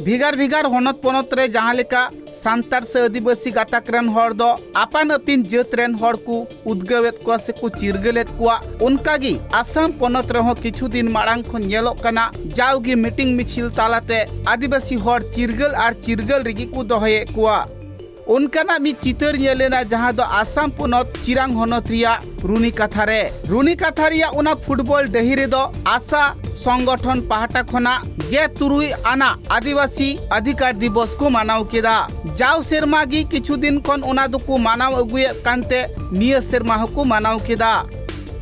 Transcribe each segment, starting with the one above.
भिगार भिगार हनत पनत रे जहाँ लेका सांतार से आदिवासी गाताक रेन हर दो आपान अपिन जात रेन हर को उद्गवेत को से को चिरगलेत कोआ उनकागी आसाम पनत रहो किछु दिन मारांग खन नेलोक कना जाउगी मीटिंग मिছিল तालाते आदिवासी हर चिरगल आर चिरगल रिगी को दोहये कोआ उनकाना मी चितर नेलेना जहाँ दो आसाम पनत चिरांग हनत रिया रुनी कथा रिया उना फुटबॉल डहिरे दो आशा संगठन पाहटा खना गे तुरुई आना आदिवासी अधिकार दिवस को मानाव केदा जाव सेरमा गी किछु दिन खन उना दुको मानाव अगुए कांते निय सेरमा हको मानाव केदा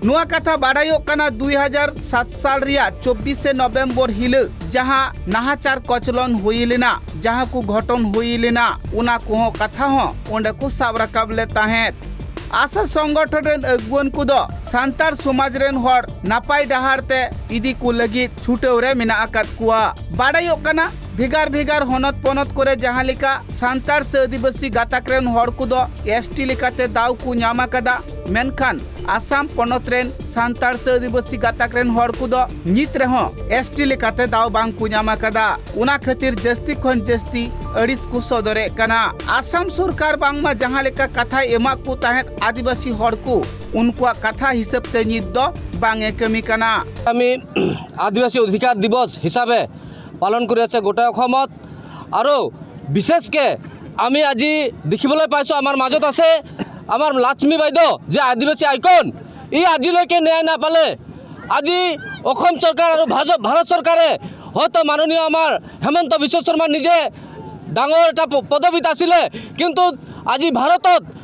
नुआ कथा बाडायोक कना 2007 साल रिया 24 नवेम्बर हिल जहाँ नाहाचार कचलन हुई लेना जहाँ को घटन हुई लेना उना को कथा हो ओंडे को साब रकाब ले ताहेत आशा संगठन रेन अगुवन को दो सांतार समाज रेन हर नापाय डहारते इदी को लगी छुटेव रे मिना आकात कुआ बाडायोक कना भिगार भिगार हनत पनत करे जहाँ लेका सांतार से आदिवासी गाताक रेन हर को दो एसटी लेकाते दाव को ᱧᱟᱢ आकादा मेनखान आसाम पनत रेन सांतार से आदिवासी गाताक रेन हर को दो नित रेहो एसटी लेकाते दाव बांग को ᱧᱟᱢ आकादा उना खातिर जस्ती खन जस्ती अड़िस को सदरे कना आसाम सरकार बांगमा जहाँ लेका कथा एमा को ताहेत आदिवासी हर को उनका कथा हिसाब ते नित दो बांगे कमी कना आमी आदिवासी अधिकार दिवस हिसाबे पालन कर गोटे अসমত और विशेषके आमी আজি देखिबले पाइছো आमार মাজত আছে आमार लक्ष्मी बाइदेव जे आदिवासी आइकन इ आजिলৈকে न्याय ना पाले আজি অসম सरकार और भारत सरकारे हयतो माननीय आमार हेमंत विश्व शर्मा निजे डांगर एटा पदवीत आसिले किन्तु আজি भारतत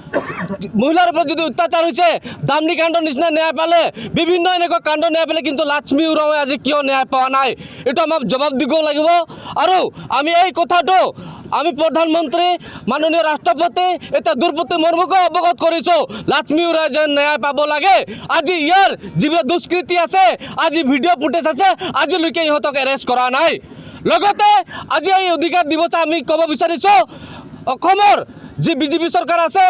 महिलार ऊपर जो अत्याचार होइছে दामनी कांड निचिना न्याय पाले विभिन्न एनेक कांड न्याय पाले किन्तु लक्ष्मी उराव आज क्यों न्याय पावा नाई एटा आमाक जवाब दिब लागिब और आमी এই কথাটো আমি प्रधानमंत्री माननीय राष्ट्रपति এটা दुर्पति मुर्मुको अवगत करिছো लक्ष्मी उराव जे न्याय पाब लागे आज यार जिबिला दुष्कृति আছে आज भिडिओ फुटेज আছে आज लुके इहतक एरेस्ट करा नाई लगते आज এই अधिकार दिवस आमी कब विचारिছো অসমৰ जी बीजेपी सरकार আছে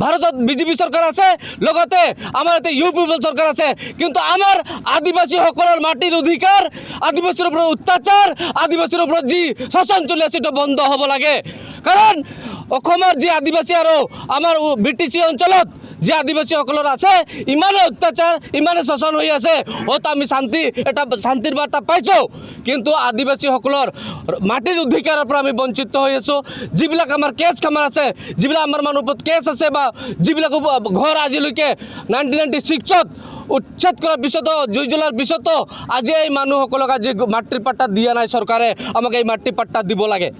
भारत बीजेपी सरकार আছে लगते आमार एते यूपी सरकार আছে किन्तु आमार आदिवासी हकलर माटिर अधिकार आदिवासीर ऊपर अत्याचार आदिवासीर ऊपर जी शासन चलि आछे बंद हब लागे कारण অসমৰ जी आदिवासी और आमार बीटीसी अंचलत जे आदिवासी हकलर আছে इमाने अत्याचार इमाने शासन हो आछे हयतो आमी शांति एटा शांतिर बार्ता पाइছো किन्तु आदिवासी हकलर माटिर अधिकार पर आमी वंचित हो आछो जिबिलाक आमार केस खामार আছে जिबिला आमार मान ऊपर केस আছে बा जिबिलाक घर आजिলৈকে 1996 उच्छेद कर विषय तो जुई जुलार विषय तो आज मानु हकलक आज माटिर पट्टा दिया नाई सरकारे आमाके माटिर पट्टा दिब लागे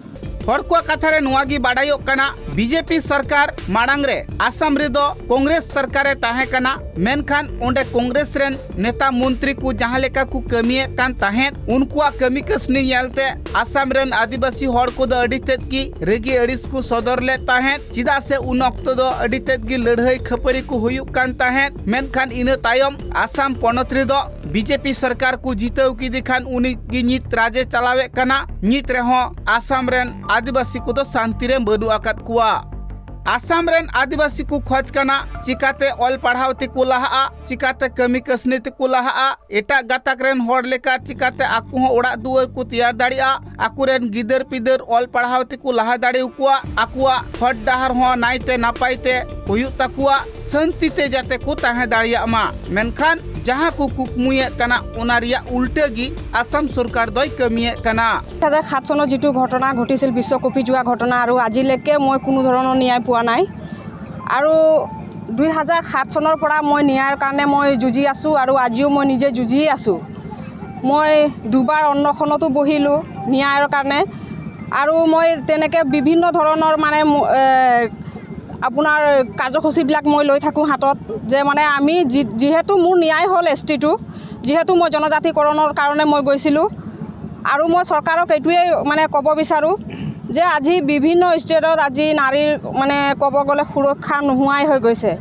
हड़कुआ कथारे नुआगी बाडायोक कना बीजेपी सरकार माड़ांग रे आसाम रे दो कांग्रेस सरकारे ताहे कना मेनखान ओंडे कांग्रेस रेन नेता मंत्री को जहाँ लेका को कमिए कान ताहेत उनकुआ कमी कसनी नेलते आसाम रेन आदिवासी हड़ को दो अडितेत की रेगी अडिस को सदर ले ताहेत चिदा से उन अक्तो दो अडितेत की लड़ाई खपरी को हुयुक कान ताहेत मेनखान इना तायम आसाम पनत रे दो बीजेपी सरकार को जीतव की दिखान उनी की नित राजे चलावे कना नित रेहो आसाम रेन आदिवासी को तो शांति रे बदु आकात कुआ आसाम रेन आदिवासी को खोज कना चिकाते ऑल पढ़ावते को लहा चिकाते कमी कसनीते को लहा एटा गाताक रेन हड़ लेका चिकाते आकु हो ओड़ा दुआर को तैयार दाड़िया आकु रेन गिदर पिदर ऑल पढ़ावते को लहा दाड़े कुआ आकुआ हट डाहर हो नाइते नापाइते हुयु तकुआ शांतिते जाते को ताहे दाड़िया मा मेनखान जहाँ को कुकमुए कना उनारिया उल्टेगी आसाम सरकार दय कमिए कना 2007 सनत जितु घटना घटिছিল विश्वकपि जुआ घटना और आजिलेके मैं कोनो धৰণৰ न्याय পোৱা নাই আৰু 2007 सনৰ পৰা মই न्यायर কাৰণে মই যুঁজি আছো আৰু আজিও মই নিজে যুঁজি আছো মই দুবাৰ অন্নখনতো বহিলো न्यायर কাৰণে আৰু মই তেনেকে বিভিন্ন ধৰণৰ মানে আপোনাৰ কাৰ্যসূচীবিলাক মই লৈ থাকোঁ হাতত যে মানে আমি যেহেতু মোৰ ন্যায় হ'ল এসটিটো যেহেতু মই জনজাতিকৰণৰ কাৰণে মই গৈছিলোঁ আৰু মই চৰকাৰক এইটোৱে মানে ক'ব বিচাৰোঁ যে আজি বিভিন্ন ষ্টেটত আজি নাৰীৰ মানে ক'ব গ'লে সুৰক্ষা নোহোৱাই হৈ গৈছে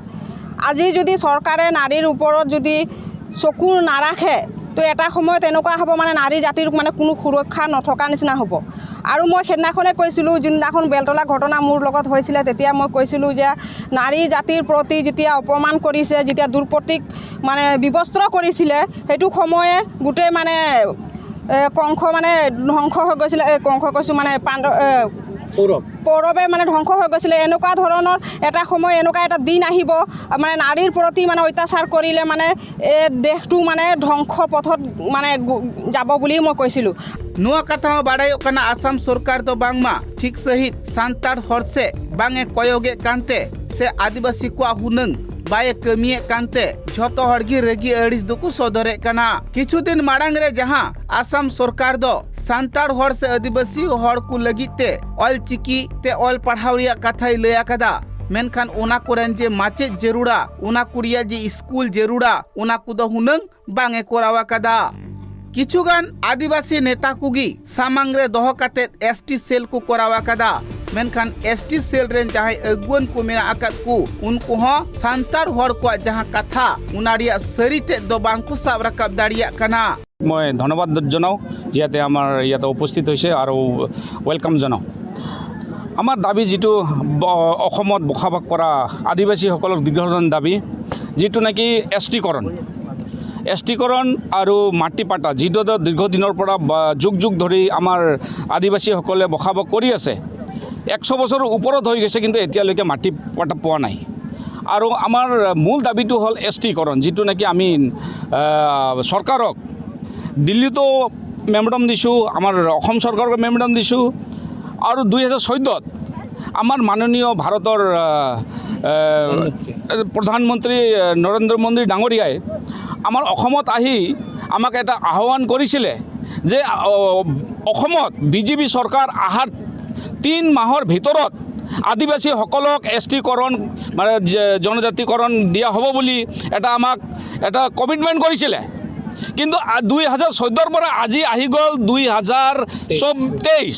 আজি যদি চৰকাৰে নাৰীৰ ওপৰত যদি চকু নাৰাখে তো এটা সময়ত এনেকুৱা হ'ব মানে নাৰী জাতিৰ মানে কোনো সুৰক্ষা নথকা নিচিনা হ'ব আৰু মই সেদিনাখনে কৈছিলোঁ যোনদিনাখন বেলতলা ঘটনা মোৰ লগত হৈছিলে তেতিয়া মই কৈছিলোঁ যে নাৰী জাতিৰ প্ৰতি যেতিয়া অপমান কৰিছে যেতিয়া দুৰ্পতিক মানে বিবস্ত্ৰ কৰিছিলে সেইটো সময়ে গোটেই মানে কংস মানে ধ্বংস হৈ গৈছিলে, কংস কৈছোঁ মানে পৌৰৱে মানে ধ্বংস হৈ গৈছিলে। এনেকুৱা ধৰণৰ এটা সময়, এনেকুৱা এটা দিন আহিব মানে নাৰীৰ প্ৰতি মানে অত্যাচাৰ কৰিলে মানে এই দেশটো মানে ধ্বংস পথত মানে যাব বুলি মই কৈছিলোঁ। ᱱᱚᱣᱟ ᱠᱟᱛᱷᱟ ᱦᱚᱸ ᱵᱟᱰᱟᱭᱚᱜ ᱠᱟᱱᱟ ᱟᱥᱟᱢ ᱥᱚᱨᱠᱟᱨ ᱫᱚ ᱵᱟᱝᱢᱟ ᱴᱷᱤᱠ ᱥᱟᱺᱦᱤᱡ ᱥᱟᱱᱛᱟᱲ ᱦᱚᱲ ᱥᱮ ᱵᱟᱝᱮ ᱠᱚᱭᱚᱜᱮᱫ ᱠᱟᱱᱛᱮ ᱥᱮ ᱟᱹᱫᱤᱵᱟᱹᱥᱤ ᱠᱚᱣᱟᱜ ᱦᱩᱱᱟᱹᱝ ᱵᱟᱭ ᱠᱟᱹᱢᱤᱭᱮᱫ ᱠᱟᱱᱛᱮ ᱡᱷᱚᱛᱚ ᱦᱚᱲ ᱜᱮ ᱨᱟᱹᱜᱤ ᱟᱹᱲᱤᱥ ᱫᱚᱠᱚ ᱥᱚᱫᱚᱨᱮᱫ ᱠᱟᱱᱟ। ᱠᱤᱪᱷᱩ ᱫᱤᱱ ᱢᱟᱲᱟᱝ ᱨᱮ ᱡᱟᱦᱟᱸ ᱟᱥᱟᱢ ᱥᱚᱨᱠᱟর ᱫᱚ ᱥᱟᱱᱛᱟᱲ ᱦᱚᱲ ᱥᱮ ᱟᱹᱫᱤᱵᱟᱹᱥᱤ ᱦᱚᱲ ᱠᱚ ᱞᱟᱹᱜᱤᱫ ᱛᱮ ᱚᱞᱪᱤᱠᱤ তে ᱚᱞ ᱯᱟᱲᱦᱟᱣ ᱨᱮᱭᱟᱜ ᱠᱟᱛᱷᱟᱭ ᱞᱟᱹᱭ ᱟᱠᱟᱫᱟ। मेनखान ओना कोरेन जे माचेद जरूरा ओना कुरिया जे स्कूल जरूरा ओना कुदो हुनंग बांगे कोरावा कदा। किछुगान आदिवासी नेता कुगी सामांग रे दोहो काते एसटी सेल को कोरावा कदा। मेनखान एसटी सेल रेन जहां अगुवन को मेना आकात को उनको हो सांतार हर को जहां कथा उनारिया सरीते दो बांकु साब रकाब दाड़िया कना। मैं धन्यवाद जनाओ जियाते आमार याते उपस्थित होइसे आरो वेलकाम जनाओ। आमार दाबी जिटु अসমত বসবাস কৰা আদিবাসীসকলৰ দীৰ্ঘদিন দাবী যিটো নাকি এছটিকৰণ আৰু মাটি পাটা যিটো দীৰ্ঘদিনৰ পৰা যুগ যুগ ধৰি আমাৰ আদিবাসীসকলে বসবাস কৰি আছে। 100 বছৰৰ ওপৰত হৈ গৈছে কিন্তু এতিয়ালৈকে মাটি পাটা পোৱা নাই। আৰু আমাৰ মূল দাবীটো হ'ল এছটিকৰণ যিটো নাকি আমি চৰকাৰক দিল্লীতো মেমোৰেণ্ডাম দিছোঁ, আমাৰ অসম চৰকাৰক মেমোৰেণ্ডাম দিছোঁ আৰু 2014 আমাৰ মাননীয় ভাৰতৰ প্ৰধানমন্ত্ৰী নৰেন্দ্ৰ মোদী ডাঙৰীয়াই আমাৰ অসমত আহি আমাক এটা আহ্বান কৰিছিলে যে অসমত বিজেপি চৰকাৰ আহাৰ 3 মাহৰ ভিতৰত আদিবাসীসকলক এছটিকৰণ মানে জনজাতিকৰণ দিয়া হ'ব বুলি আমাক এটা কমিটমেণ্ট কৰিছিলে। কিন্তু 2014 পৰা আজি আহি গ'ল 2023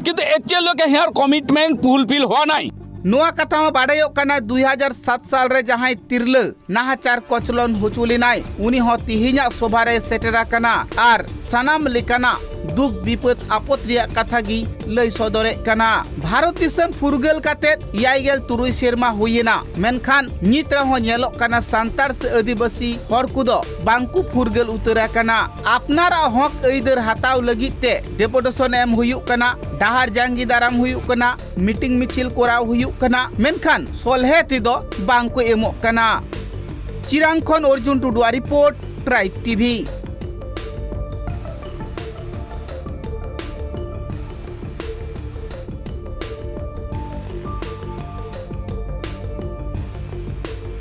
কিন্তু এতিয়ালৈকে হিয়াৰ কমিটমেণ্ট ফুলফিল হোৱা নাই। ᱱᱚᱣᱟ ᱠᱟᱛᱷᱟ ᱦᱚᱸ ᱵᱟᱰᱟᱭᱚᱜ ᱠᱟᱱᱟ 2007 ᱥᱟᱞ ᱨᱮ ᱡᱟᱦᱟᱸᱭ ᱛᱤᱨᱞᱟᱹ ᱱᱟᱦᱟᱪᱟᱨ ᱠᱚᱪᱞᱚᱱ ᱦᱚᱪᱚ ᱞᱮᱱᱟᱭ ᱩᱱᱤ ᱦᱚᱸ ᱛᱤᱦᱤᱧᱟᱜ ᱥᱚᱵᱷᱟ ᱨᱮ ᱥᱮᱴᱮᱨ ᱟᱠᱟᱱᱟ ᱟᱨ ᱥᱟᱱᱟᱢ ᱞᱮᱠᱟᱱᱟᱜ दुख विपद आपत रिया कथा गी लय सदरे कना। भारत दिसम फुरगल कातेत 53 सेरमा हुयेना मेनखान नित रहो नेलो कना सांतार से आदिवासी हर कुदो बांकु फुरगल उतरा कना। अपनारा हक ऐदर हताव लगिते डेपुटेशन एम हुयु कना, डाहार जांगी दाराम हुयु कना, मीटिंग मिचिल कोराव हुयु कना मेनखान सोलहे तिदो बांकु एमो कना। चिरांग खन अर्जुन टुडुआ रिपोर्ट ट्राइब टीवी।